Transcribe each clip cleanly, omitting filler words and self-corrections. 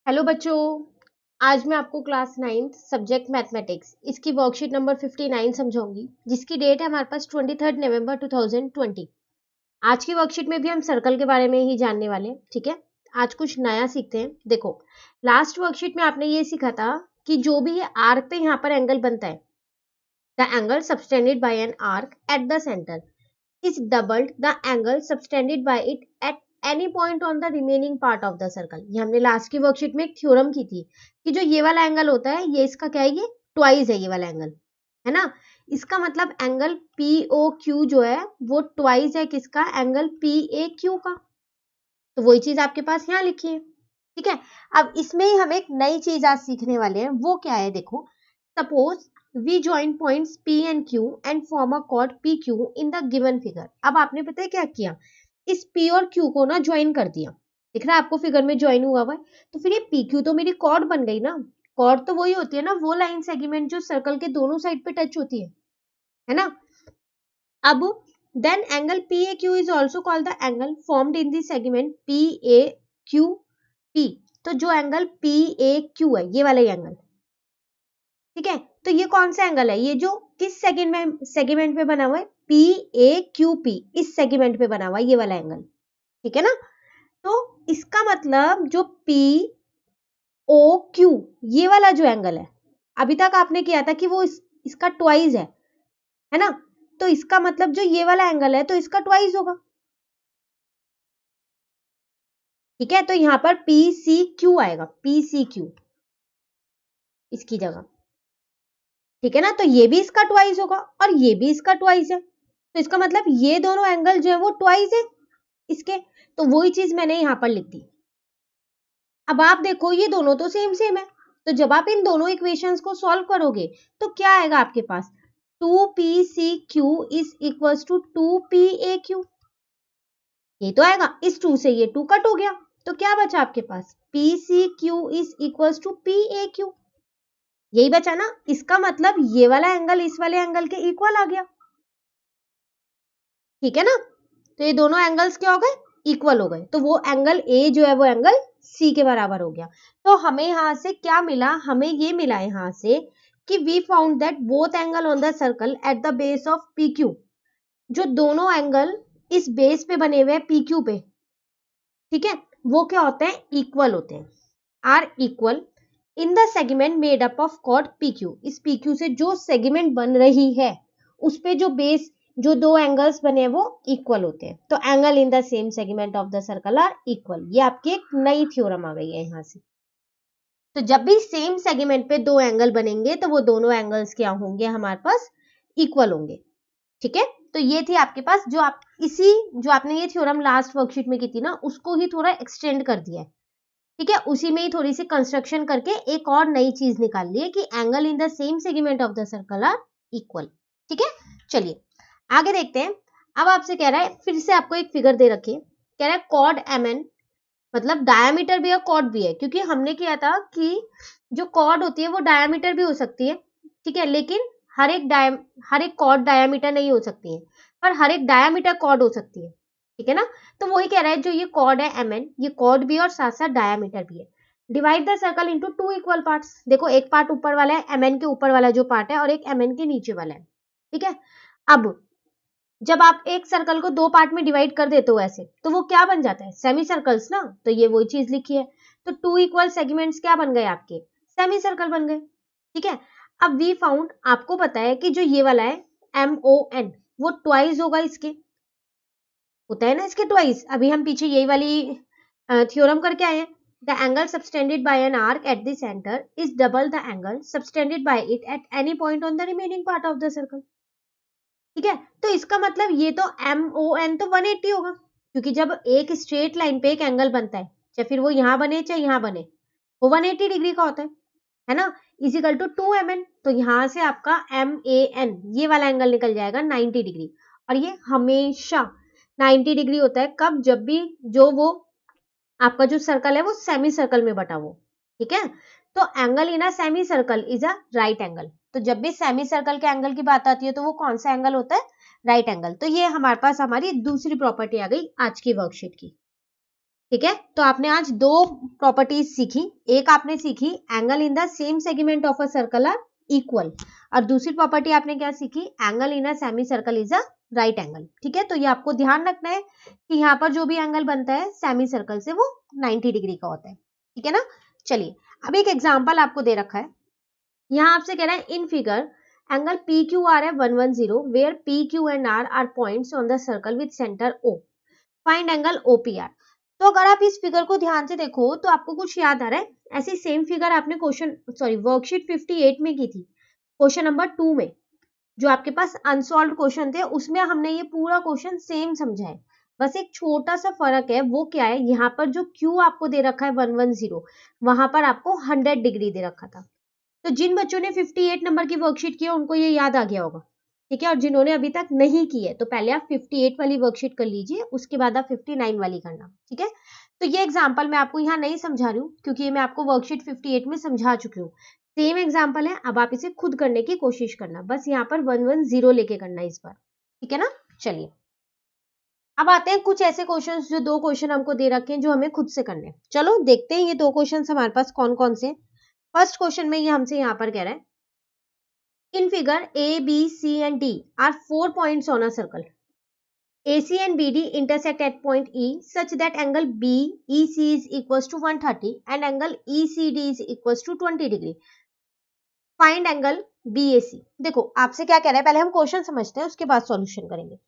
Hello बच्चों, आज मैं आपको क्लास 9th सब्जेक्ट मैथमेटिक्स इसकी वर्कशीट नंबर 59 समझाऊंगी, जिसकी डेट है हमारे पास 23 नवंबर 2020। आज की वर्कशीट में भी हम सर्कल के बारे में ही जानने वाले हैं। ठीक है, आज कुछ नया सीखते हैं। देखो, लास्ट वर्कशीट में आपने ये सीखा था कि जो भी ये आर्क पे यहाँ पर एंगल बनता है, the angle subtended bye an arc at the centre is doubled the angle subtended by it at any point on the remaining part of the circle। ये हमने लास्ट की वर्कशीट में एक थ्योरम की थी कि जो ये वाला एंगल होता है, ये इसका क्या है, ये ट्वाइस है ये वाला एंगल, है ना। इसका मतलब एंगल पी ओ क्यू जो है वो ट्वाइस है किसका, एंगल पी ए क्यू का। तो वही चीज आपके पास यहाँ लिखी है। ठीक है, अब इसमें ही हम एक नई चीज आज सीखने वाले हैं। वो क्या है, देखो, suppose we join points P and Q and form a chord PQ in the given figure। अब आपने पता है क्या किया, इस P और Q को ना ज्वाइन कर दिया। दिख रहा है आपको फिगर में ज्वाइन हुआ हुआ है। तो फिर ये PQ तो मेरी कॉर्ड बन गई ना। कॉर्ड तो वही होती है ना, वो लाइन सेगमेंट जो सर्कल के दोनों साइड पे टच होती है ना। अब then angle PAQ is also called the angle formed in the segment PAQP। तो जो एंगल PAQ है, ये वाला एंगल, ठीक है, तो ये कौन सा एंगल है, ये जो किस सेगमेंट पे बना हुआ है, पी ए क्यू पी, इस सेगमेंट पे बना हुआ है ये वाला एंगल। ठीक है ना। तो इसका मतलब जो पी ओ क्यू, ये वाला जो एंगल है, अभी तक आपने किया था कि वो इसका ट्वाइस है ना। तो इसका मतलब जो ये वाला एंगल है तो इसका ट्वाइस होगा। ठीक है, तो यहां पर पी सी क्यू आएगा, पी सी क्यू इसकी जगह। ठीक है ना, तो ये भी इसका ट्वाइस होगा और ये भी इसका ट्वाइस है। तो इसका मतलब ये दोनों एंगल जो है वो ट्वाइस है इसके। तो वही चीज मैंने यहां पर लिख दी। अब आप देखो, ये दोनों तो सेम सेम है। तो जब आप इन दोनों इक्वेशंस को सॉल्व करोगे तो क्या आएगा आपके पास, 2PCQ is equal to 2PAQ। ये तो आएगा, इस 2 से ये 2 कट हो गया, तो क्या बचा आपके पास, PCQ is equal to PAQ। यही बचा ना। इसका मतलब ये वाला एंगल इस वाले एंगल के इक्वल आ गया। ठीक है ना। तो ये दोनों एंगल्स क्या हो गए, इक्वल हो गए। तो वो एंगल ए जो है वो एंगल सी के बराबर हो गया। तो हमें यहां से क्या मिला, हमें ये मिला यहां से कि we found that both angle on the circle at the base of P Q, जो दोनों एंगल इस बेस पे बने हुए हैं पी क्यू पे, ठीक है, वो क्या होते हैं, इक्वल होते हैं, are equal in the segment made up of chord P Q. इस पी क्यू से जो सेगमेंट बन रही है उस पे जो बेस, जो दो एंगल्स बने हैं वो इक्वल होते हैं। तो angle in the same segment of the circle are equal. ये आपकी एक नई थ्योरम आ गई है यहां से। तो जब भी सेम सेगमेंट पे दो एंगल बनेंगे तो वो दोनों एंगल्स क्या होंगे, हमारे पास इक्वल होंगे। ठीक है, तो ये थी आपके पास जो आप इसी, जो आपने ये थ्योरम लास्ट वर्कशीट में की थी ना, उसको ही थोड़ा एक्सटेंड कर दिया है। ठीक है, उसी में ही थोड़ी सी कंस्ट्रक्शन करके एक और नई चीज निकाल ली है कि angle in the same segment of the circle are equal. ठीक है, चलिए आगे देखते हैं। अब आपसे कह रहा है, फिर से आपको एक फिगर दे रखी है, कह रहा है कॉर्ड एम एन, मतलब डायामीटर भी है कॉर्ड भी है, क्योंकि हमने किया था कि जो कॉर्ड होती है वो डायामीटर भी हो सकती है। ठीक है, लेकिन हर एक कॉर्ड डायामीटर नहीं हो सकती है, पर हर एक डायामीटर कॉर्ड हो सकती है। ठीक है ना। तो वही कह रहा है, जो ये कॉर्ड है एम एन, ये कॉर्ड भी है और साथ साथ डायामीटर भी है। Divide the circle into two equal parts. देखो, एक पार्ट ऊपर वाला है, एम एन के ऊपर वाला जो पार्ट है, और एक एम एन के नीचे वाला है। ठीक है, अब जब आप एक सर्कल को दो पार्ट में डिवाइड कर देते हो ऐसे, तो वो क्या बन जाता है, सेमी सर्कल्स ना। तो ये वही चीज लिखी है। तो टू इक्वल सेगमेंट्स क्या बन गए आपके, सेमी सर्कल बन गए। ठीक है, अब वी फाउंड, आपको पता है कि जो ये वाला है MON, वो ट्वाइस होगा इसके, होता है ना इसके ट्वाइस। अभी हम पीछे यही वाली थ्योरम करके आए हैं। The angle subtended bye an arc at the centre is double the angle subtended bye it at any point on the remaining part of the circle. ठीक है, तो इसका मतलब ये तो MON तो 180 होगा, क्योंकि जब एक स्ट्रेट लाइन पे एक एंगल बनता है, चाहे फिर वो यहां बने चाहे यहां बने, वो 180 डिग्री का होता है ना। इजिकल टू 2MN, तो यहां से आपका MAN, ये वाला एंगल निकल जाएगा 90 डिग्री। और ये हमेशा 90 डिग्री होता है, कब, जब भी जो वो आपका जो सर्कल है वो सेमी सर्कल में बटा हो। ठीक है, तो angle in a semicircle is a right angle. तो जब भी सेमी सर्कल के एंगल की बात आती है तो वो कौन सा एंगल होता है, राइट एंगल। तो ये हमारे पास हमारी दूसरी प्रॉपर्टी आ गई आज की वर्कशीट की। ठीक है, तो आपने आज दो प्रॉपर्टीज सीखी। एक आपने सीखी angle in the same segment of a circle are equal, और दूसरी प्रॉपर्टी आपने क्या सीखी, angle in a semicircle is a right angle. ठीक है, तो ये आपको ध्यान रखना है कि यहाँ पर जो भी एंगल बनता है सेमी सर्कल से वो 90 डिग्री का होता है। ठीक है ना। चलिए, अब एक एग्जाम्पल आपको दे रखा है, यहाँ आपसे कह रहा है in figure angle P Q R है 110 where P Q and R points on the circle with centre O, find angle OPR. तो अगर आप इस फिगर को ध्यान से देखो तो आपको कुछ याद आ रहा है, ऐसी सेम फिगर आपने वर्कशीट 58 में की थी, क्वेश्चन नंबर 2 में जो आपके पास अनसॉल्व क्वेश्चन थे उसमें हमने ये पूरा क्वेश्चन सेम समझा है। बस एक छोटा सा फर्क है, वो क्या है, यहाँ पर जो Q आपको दे रखा है 110, वहां पर आपको 100 डिग्री दे रखा था। तो जिन बच्चों ने 58 नंबर की वर्कशीट की है उनको ये याद आ गया होगा। ठीक है, और जिन्होंने अभी तक नहीं की है तो पहले आप 58 वाली वर्कशीट कर लीजिए, उसके बाद आप 59 वाली करना। ठीक है, तो ये एग्जाम्पल मैं आपको यहाँ नहीं समझा रही हूँ क्योंकि ये मैं आपको वर्कशीट 58 में समझा चुकी हूँ। सेम एग्जाम्पल है, अब आप इसे खुद करने की कोशिश करना, बस यहाँ पर 110 लेके करना इस बार। ठीक है ना। चलिए, अब आते हैं कुछ ऐसे क्वेश्चंस, जो दो क्वेश्चन हमको दे रखे हैं जो हमें खुद से करने हैं। चलो देखते हैं ये दो क्वेश्चन हमारे पास कौन कौन से। फर्स्ट क्वेश्चन में ये हमसे यहाँ पर कह रहा है in figure A, B, C and D are 4 points on a circle. AC and BD intersect at point E such that angle BEC is equals to 130 and angle ECD is equals to 20 degree. Find angle BAC. देखो आपसे क्या कह रहा है, पहले हम question समझते हैं उसके बाद सॉल्यूशन करेंगे।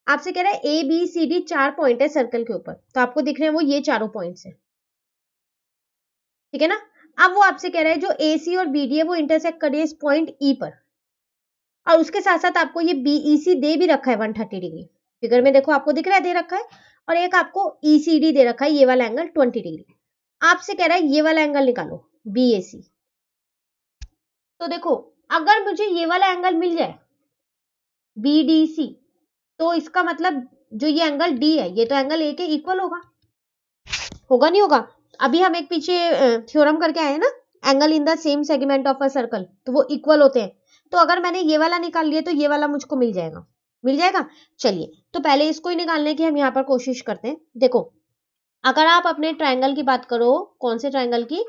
आपसे कह रहा है A, B, C, D 4 point है सर्कल के ऊपर, तो आपको दिख रहे हैं वो ये चारों पॉइंट्स हैं। ठीक है ना। अब वो आपसे कह रहा है जो AC और BD है वो इंटरसेक्ट कर रही है इस पॉइंट E पर, और उसके साथ साथ आपको ये बीईसी दे भी रखा है 130 डिग्री। फिगर में देखो आपको दिख रहा है दे रखा है, और एक आपको ईसीडी दे रखा है ये वाला एंगल 20 डिग्री। आपसे कह रहा है ये वाला एंगल निकालो बीएसी। तो देखो अगर मुझे ये वाला एंगल मिल जाए बीडीसी, तो इसका मतलब जो ये एंगल डी है ये तो एंगल ए के इक्वल होगा, होगा नहीं होगा। अभी हम एक पीछे थ्योरम करके आए हैं ना, angle in the same segment of a circle, तो वो इक्वल होते हैं। तो अगर मैंने ये वाला निकाल लिया तो ये वाला मुझको मिल जाएगा, मिल जाएगा। चलिए, तो पहले इसको ही निकालने की हम यहाँ पर कोशिश करते हैं। देखो अगर आप अपने ट्रायंगल की बात करो, कौन से ट्रायंगल की,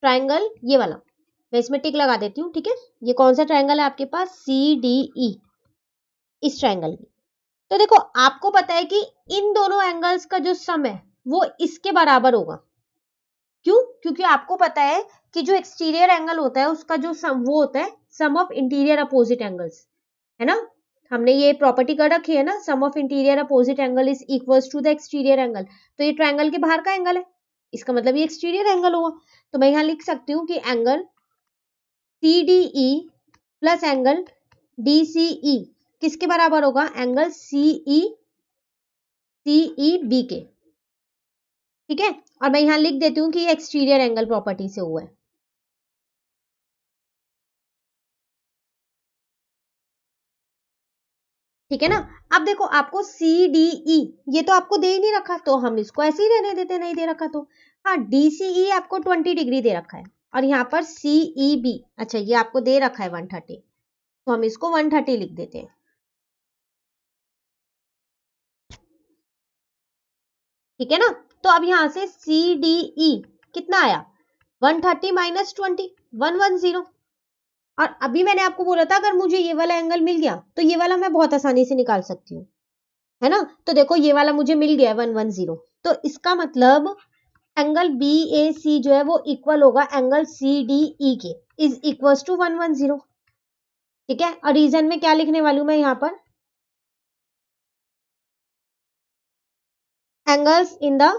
ट्रायंगल ये वाला, मैं इसमें टिक लगा देती हूँ। ठीक है, ये कौन सा ट्रायंगल है आपके पास, सी डी ई, इस ट्रायंगल की। तो देखो आपको पता है कि इन दोनों एंगल्स का जो सम है वो इसके बराबर होगा। क्यों? क्योंकि आपको पता है कि जो एक्सटीरियर एंगल होता है उसका जो सम वो होता है sum of interior opposite angles, है ना। हमने ये प्रॉपर्टी कर रखी है ना, sum of interior opposite angle is equals to the exterior angle. तो ये ट्रायंगल के बाहर का एंगल है, इसका मतलब ये एक्सटीरियर एंगल हुआ। तो मैं यहाँ लिख सकती हूँ कि angle CDE plus angle DCE किसके बराबर होगा, एंगल CEB के। ठीक है, और मैं यहाँ लिख देती हूँ कि ये एक्सटीरियर एंगल प्रॉपर्टी से हुआ है। ठीक है ना। अब देखो आपको CDE ये तो आपको दे ही नहीं रखा, तो हम इसको ऐसे ही रहने देते, नहीं दे रखा तो। हाँ, DCE आपको 20 डिग्री दे रखा है, और यहाँ पर CEB, अच्छा ये आपको दे रखा है 130, तो हम इसको 130 लिख देते हैं। ठीक है ना। तो अब यहाँ से CDE कितना आया, 130 माइनस 20, 110। और अभी मैंने आपको बोला था अगर मुझे ये वाला एंगल मिल गया तो ये वाला मैं बहुत आसानी से निकाल सकती हूँ, है ना। तो देखो ये वाला मुझे मिल गया 110, तो इसका मतलब एंगल BAC जो है वो इक्वल होगा एंगल CDE के, इज इक्वल टू 110। ठीक है, और रीजन में क्या लिखने वाली हूं मैं यहाँ पर, angles in the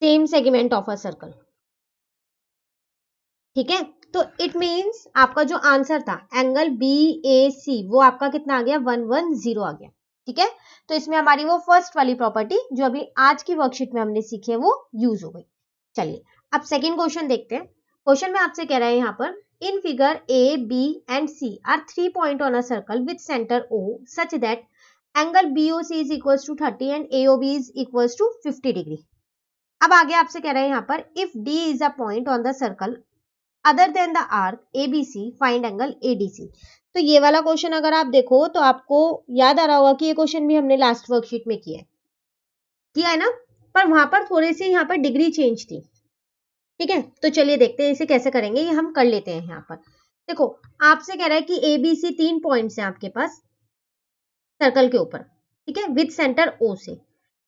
same segment of a circle. ठीक है, तो इट मींस आपका जो आंसर था एंगल BAC वो आपका कितना आ गया, 110 आ गया। ठीक है, तो इसमें हमारी वो फर्स्ट वाली प्रॉपर्टी जो अभी आज की वर्कशीट में हमने सीखी है वो यूज हो गई। चलिए, अब सेकंड क्वेश्चन देखते हैं। क्वेश्चन में आपसे कह रहा है यहाँ पर in figure A, B and C are 3 point on a circle with center O such that angle BOC is equals to 30 and AOB is equals to 50 degree. अब आगे आपसे कह रहा है यहाँ पर if D is a point on the circle other than the arc ABC find angle ADC। तो ये वाला क्वेश्चन अगर आप देखो तो आपको याद आ रहा होगा कि ये क्वेश्चन भी हमने लास्ट वर्कशीट में किया है ना, पर वहां पर थोड़ी सी यहाँ पर डिग्री चेंज थी। ठीक है, तो चलिए देखते हैं इसे कैसे करेंगे, ये हम कर लेते हैं। यहाँ पर देखो आपसे कह रहा है कि ABC 3 पॉइंट्स हैं आपके पास सर्कल के ऊपर, ठीक है, विद सेंटर O से।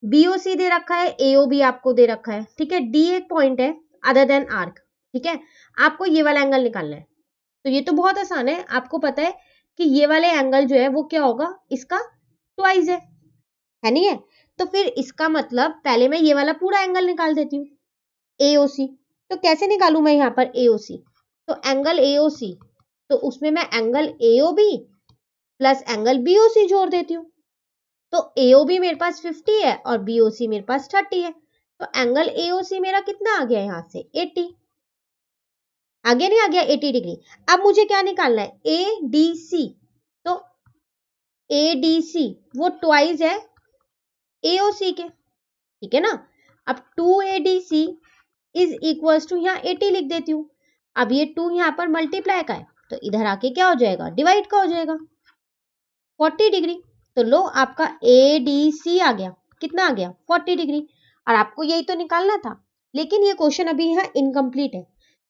BOC दे रखा है, AOB आपको दे रखा है, ठीक है, D एक पॉइंट है अदर देन आर्क, ठीक है। आपको ये वाला एंगल निकालना है, तो ये तो बहुत आसान है, आपको पता है कि ये वाले एंगल जो है वो क्या होगा, इसका ट्वाइस है नहीं है। तो फिर इसका मतलब पहले मैं ये वाला पूरा एंगल निकाल देती हूँ AOC। तो कैसे निकालू मैं यहाँ पर AOC, तो एंगल AOC, तो उसमें मैं angle AOB plus angle BOC जोड़ देती हूँ। तो AOB मेरे पास 50 है और BOC मेरे पास 30 है, तो एंगल AOC मेरा कितना आ गया यहाँ से 80, आगे नहीं आ गया 80 डिग्री। अब मुझे क्या निकालना है ADC, तो ADC वो ट्वाइस है AOC के, ठीक है ना। अब 2ADC इज इक्वल्स टू यहाँ 80 लिख देती हूँ। अब ये 2 यहाँ पर मल्टीप्लाई का है तो इधर आके क्या हो जाएगा, डिवाइड का हो जाएगा 40 डिग्री। तो लो आपका ADC आ गया, कितना आ गया 40 डिग्री। और आपको यही तो निकालना था, लेकिन ये क्वेश्चन अभी यहाँ इनकम्प्लीट है।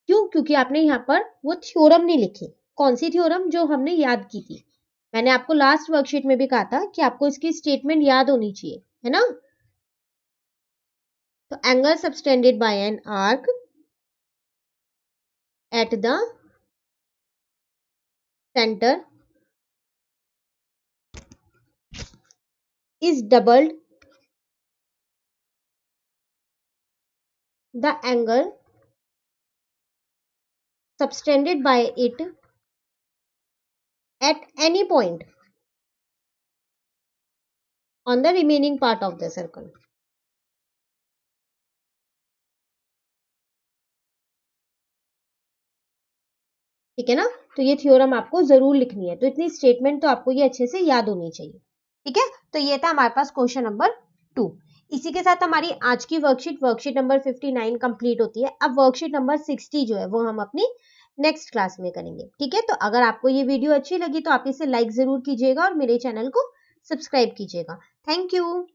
क्यों, क्योंकि आपने यहाँ पर वो थ्योरम नहीं लिखी। कौन सी थ्योरम, जो हमने याद की थी। मैंने आपको लास्ट वर्कशीट में भी कहा था कि आपको इसकी स्टेटमेंट याद होनी चाहिए, है ना। तो angle subtended bye an arc at the centre is doubled the angle subtended by it at any point on the remaining part of the circle। ठीक है ना, तो ये थ्योरम आपको जरूर लिखनी है, तो इतनी स्टेटमेंट तो आपको ये अच्छे से याद होनी चाहिए। ठीक है, तो ये था हमारे पास क्वेश्चन नंबर 2। इसी के साथ हमारी आज की वर्कशीट नंबर 59 कंप्लीट होती है। अब वर्कशीट नंबर 60 जो है वो हम अपनी नेक्स्ट क्लास में करेंगे। ठीक है, तो अगर आपको ये वीडियो अच्छी लगी तो आप इसे लाइक जरूर कीजिएगा और मेरे चैनल को सब्सक्राइब कीजिएगा। Thank you.